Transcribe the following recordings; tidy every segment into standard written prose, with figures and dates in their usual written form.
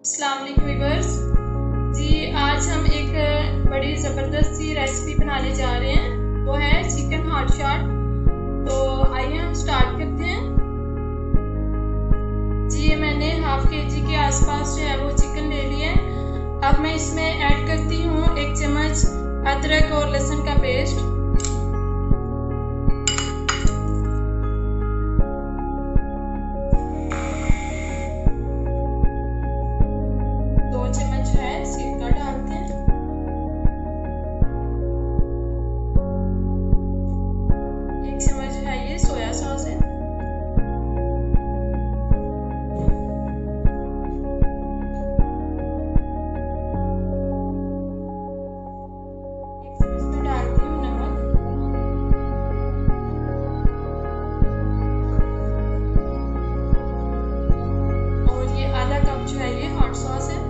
अस्सलाम वालेकुम व्यूअर्स जी। आज हम एक बड़ी ज़बरदस्त सी रेसिपी बनाने जा रहे हैं, वो है चिकन हॉट शॉट। तो आइए हम स्टार्ट करते हैं जी। ये मैंने हाफ केजी के आसपास जो है वो चिकन ले लिया है। अब मैं इसमें ऐड करती हूँ 1 चम्मच अदरक और लहसुन का पेस्ट, 2 चम्मच है सिरका डालते हैं, 1 चम्मच है ये सोया सॉस है, 1 चम्मच में डालती हूँ नमक, और ये आधा कप जो है ये हॉट सॉस है।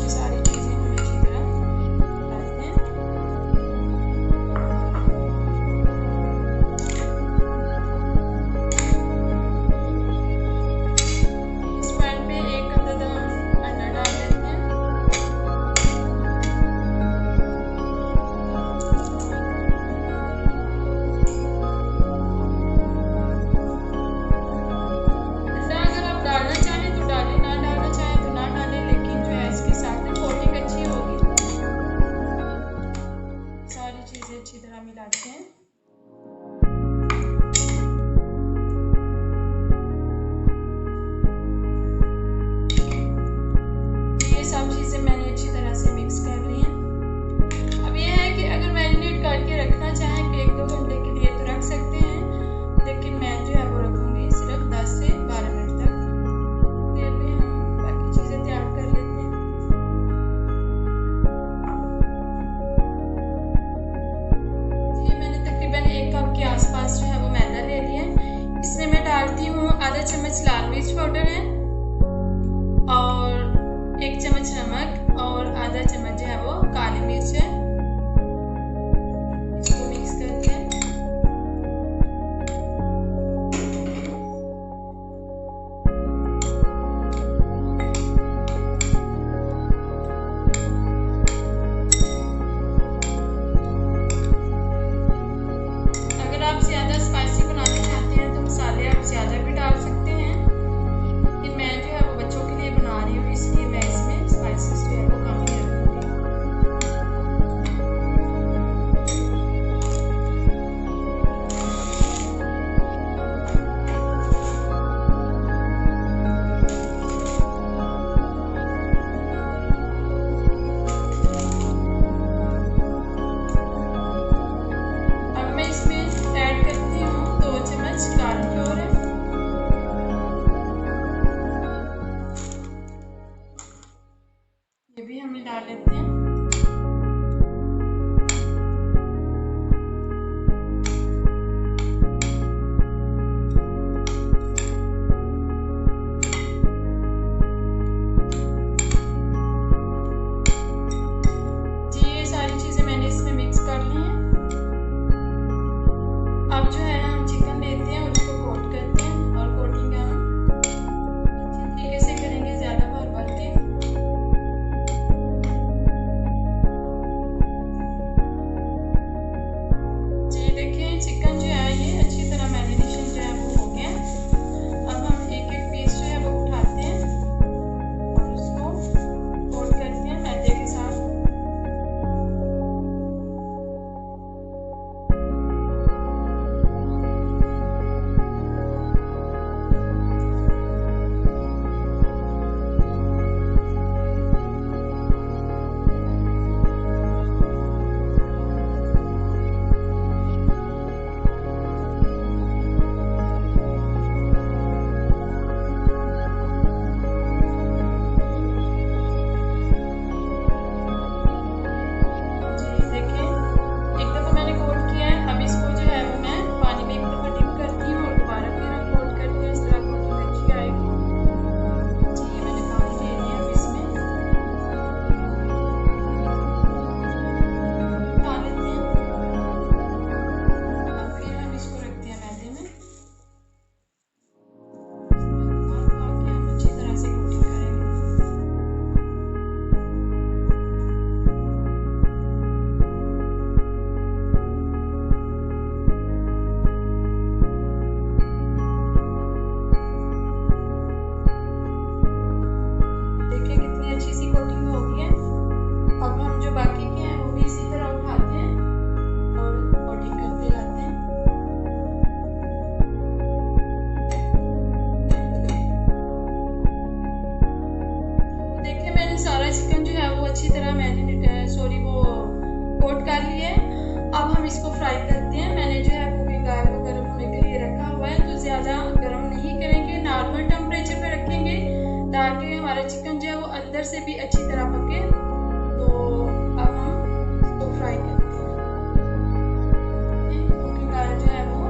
सारी चीजें हम अच्छी तरह डालते हैं। इस पैन पे 1 अदद हम अंडा डाल देते हैं। अंडा अगर आप डालना चाहें तो डालें, ना डालना चाहें तो ना डालें, लेकिन जो है इसके साथ में कोटिंग अच्छी होगी। सारी चीजें अच्छी तरह मिलाते हैं। ये सब चीजें मैंने अच्छी तरह से मिक्स कर ली हैं। अब ये है कि अगर मैरिनेट करके रखना चाहें कि 1-2 घंटे के लिए तो रख सकते हैं, लेकिन मैं जो है वो रखूंगी सिर्फ 10 से 12 मिनट तक। देर में हम बाकी चीजें तैयार कर लेते हैं। ये मैंने तकरीबन 1 कप के आसपास जो है वो मैदा ले लिया है। इसमें मैं डालती हूँ आधा चम्मच लाल मिर्च पाउडर है, और 1 चम्मच नमक, और आधा चम्मच जो है वो काली मिर्च है। इसको मिक्स करते हैं। अगर आप ज़्यादा स्पाइसी बनाना चाहते हैं तो मसाले आप ज़्यादा भी डाल सकते हैं, लेकिन मैं जो है वो बच्चों के लिए बना रही हूँ, इसलिए मैं इसमें स्पाइसेस जो है वो कम ही रखूँगी। अब मैं इसमें ऐड करती हूँ 2 चम्मच काली फ्लोर है, ये भी हमें डाल लेते हैं। जी ये सारी चीजें मैंने इसमें मिक्स कर ली हैं। अब जो है हम चिकन लेते हैं और उसको कोट करते हैं, और कोटिंग हम अच्छे तरीके से करेंगे, ज्यादा भर भर के। अच्छी तरह वो कोट कर लिया है। अब हम इसको फ्राई करते हैं। मैंने जो है कुकिंग ऑयल को गर्म होने के लिए रखा हुआ है, तो ज़्यादा गर्म नहीं करेंगे, नॉर्मल टेम्परेचर पे रखेंगे ताकि हमारा चिकन जो है वो अंदर से भी अच्छी तरह पके। तो अब हम इसको फ्राई करते हैं। कुकिंग ऑयल जो है वो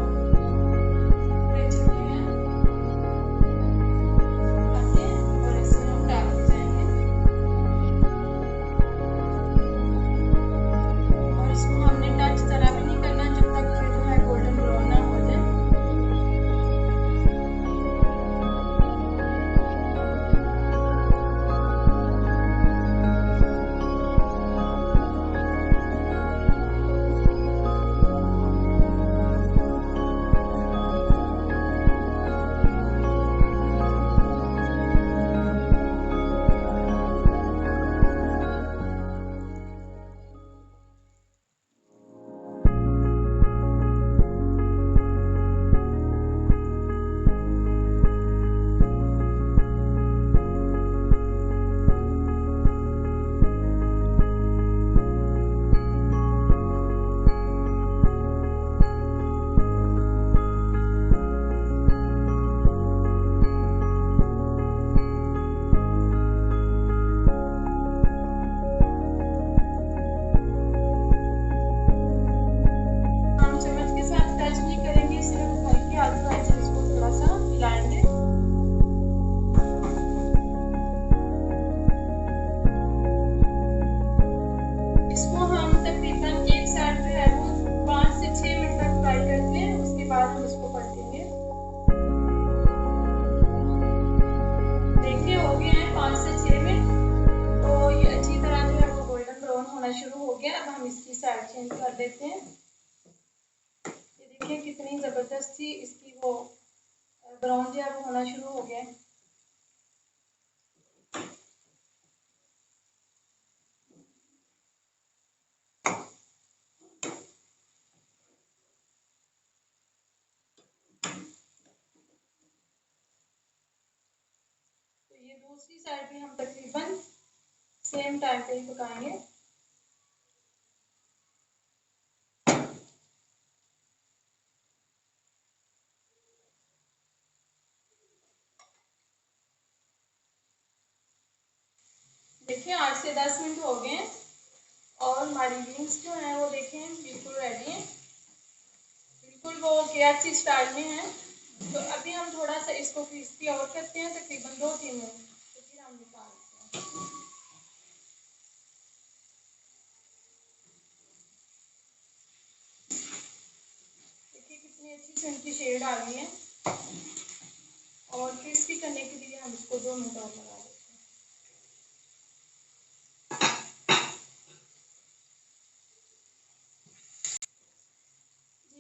शुरू हो गया। अब हम इसकी साइड चेंज कर देते हैं। ये देखिए कितनी ज़बरदस्त थी इसकी वो ब्राउन जो है वो होना शुरू हो गया। तो ये दूसरी साइड भी हम तकरीबन सेम टाइम पे ही पकाएंगे। देखिए 8 से 10 मिनट हो गए हैं और हमारी विंग्स जो हैं वो देखें बिल्कुल रेडी हैं, बिल्कुल वो KFC स्टाइल में है। तो अभी हम थोड़ा सा इसको क्रिस्पी और करते हैं, तकरीबन 2-3 मिनट, तो फिर हम निकालते हैं। देखिए कितनी अच्छी सी उनकी शेड आ गई है और क्रिस्पी करने के लिए हम इसको 2 मिनट और लगा देते हैं।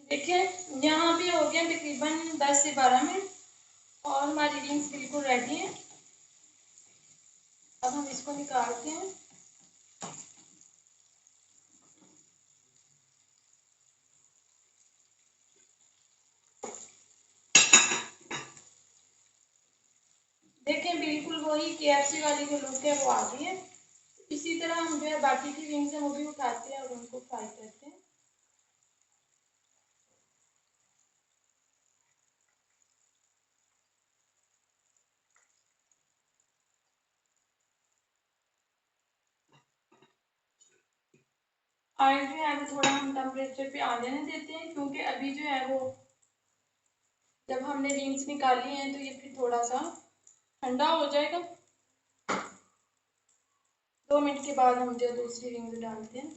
देखिए यहाँ भी हो गया तकरीबन 10 से 12 मिनट और हमारी विंग्स बिल्कुल रेडी हैं। अब हम इसको निकालते हैं। देखें बिल्कुल वही KFC वाली जो लुक है वो आ गई है। इसी तरह हम जो है बाकी की विंग्स हैं वो भी उठाते हैं और उनको फ्राई करते हैं। ऑयल जो है वो थोड़ा हम टेम्परेचर पे आ जाने देते हैं, क्योंकि अभी जो है वो जब हमने विंग्स निकाली हैं तो ये फिर थोड़ा सा ठंडा हो जाएगा। 2 मिनट के बाद हम जो दूसरी विंग्स डालते हैं।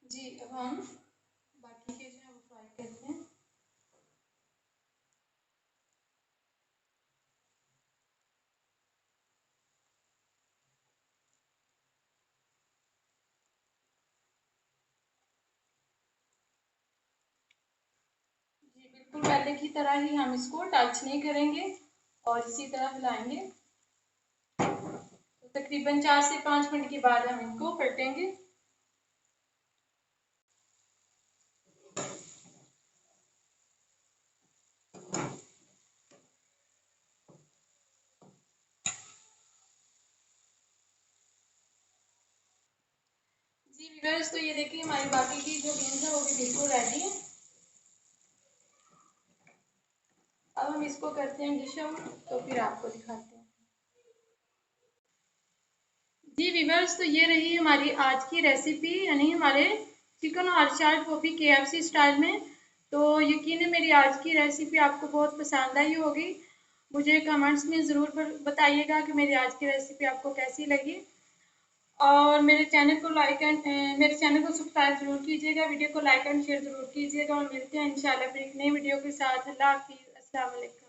जी अब हम बाकी के जो है वो फ्राई करते हैं। जी बिल्कुल पहले की तरह ही हम इसको टच नहीं करेंगे और इसी तरह हिलाएंगे। तो तकरीबन 4 से 5 मिनट के बाद हम इनको पलटेंगे। व्यूअर्स, तो ये देखिए हमारी बाकी की जो बीन्स है वो भी बिल्कुल रेडी है। अब हम इसको करते हैं डिश आउट, तो फिर आपको दिखाते हैं। जी व्यूअर्स, तो ये रही हमारी आज की रेसिपी, यानी हमारे चिकन और चाट, वो भी KFC स्टाइल में। तो यकीन है मेरी आज की रेसिपी आपको बहुत पसंद आई होगी। मुझे कमेंट्स में ज़रूर बताइएगा कि मेरी आज की रेसिपी आपको कैसी लगी। और मेरे चैनल को सब्सक्राइब जरूर कीजिएगा, वीडियो को लाइक एंड शेयर जरूर कीजिएगा। और मिलते हैं इंशाल्लाह फिर एक नई वीडियो के साथ। अल्लाह हाफिज़, अस्सलाम वालेकुम।